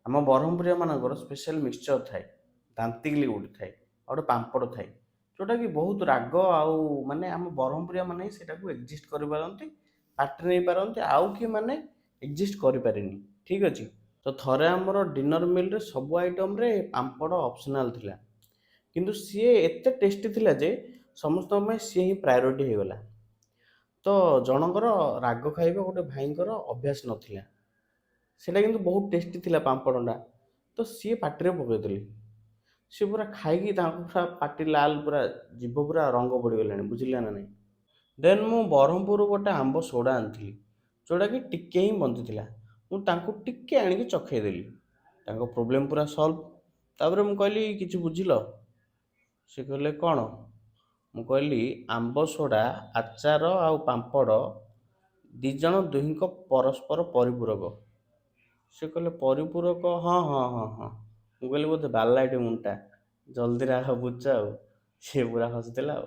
ଆମ ବ୍ରହ୍ମପୁରିଆ ମାନଙ୍କର special mixture ଥାଏ, ଦାନ୍ତିକିଲି ଗୋଟେ ଥାଏ, ଆଉ ଗୋଟେ ପାମ୍ପଡ଼ ଥାଏ, ଯେଉଁଟାକି ବହୁତ ରାଗ ଆଉ ମାନେ ଆମ ବ୍ରହ୍ମପୁରିଆ ମାନେ ହିଁ ସେଇଟାକୁ ଏକ୍ଜିଷ୍ଟ କରିପାରନ୍ତି, ପାଟିରେ ନେଇପାରନ୍ତି, ଆଉ କିଏ ମାନେ ଏକ୍ଜିଷ୍ଟ କରିପାରିନି। ଠିକ୍ ଅଛି। ତ ଥରେ ଆମର ଡିନର ମିଲ୍ରେ ସବୁ ଆଇଟମ୍ରେ ପାମ୍ପଡ଼ ଅପସନାଲ୍ ଥିଲା, କିନ୍ତୁ ସିଏ ଏତେ ଟେଷ୍ଟି ଥିଲା ଯେ ସମସ୍ତଙ୍କ ପାଇଁ ସିଏ ହିଁ ପ୍ରାୟୋରିଟି ହେଇଗଲା। ତ ଜଣଙ୍କର ରାଗ ଖାଇବା ଗୋଟେ ଭାଇଙ୍କର ଅଭ୍ୟାସ ନଥିଲା, ସେଇଟା କିନ୍ତୁ ବହୁତ ଟେଷ୍ଟି ଥିଲା ପାମ୍ପଡ଼ଟା, ତ ସିଏ ପାଟିରେ ପକାଇଦେଲେ। ସିଏ ପୁରା ଖାଇକି ତାଙ୍କ ପୁରା ପାଟି ଲାଲ, ପୁରା ଜିଭ ପୁରା ରଙ୍ଗ ପଡ଼ିଗଲାଣି, ବୁଝିଲେ ନା ନାହିଁ। ଦେନ୍ ମୁଁ ବ୍ରହ୍ମପୁରରୁ ଗୋଟେ ଆମ୍ବ ସୋଡ଼ା ଆଣିଥିଲି, ଯେଉଁଟାକି ଟିକେ ହିଁ ବଞ୍ଚିଥିଲା। ମୁଁ ତାଙ୍କୁ ଟିକେ ଆଣିକି ଚଖେଇଦେଲି, ତାଙ୍କ ପ୍ରୋବ୍ଲେମ୍ ପୁରା ସଲ୍ଭ। ତାପରେ ମୁଁ କହିଲି କିଛି ବୁଝିଲ? ସେ କହିଲେ କ'ଣ? ମୁଁ କହିଲି ଆମ୍ବ ସୋଡ଼ା, ଆଚାର ଆଉ ପାମ୍ପଡ଼ ଦୁଇ ଜଣ ଦୁହିଁଙ୍କ ପରସ୍ପର ପରିପୂରକ। ସେ କହିଲେ ପରିପୂରକ? ହଁ ହଁ ହଁ ହଁ। ମୁଁ କହିଲି ବୋଧେ ବାଲାଇଟି ମୁଣ୍ଡଟା, ଜଲ୍ଦିରେ ବୁଝ ଆଉ। ସିଏ ପୁରା ହସିଥିଲା ଆଉ।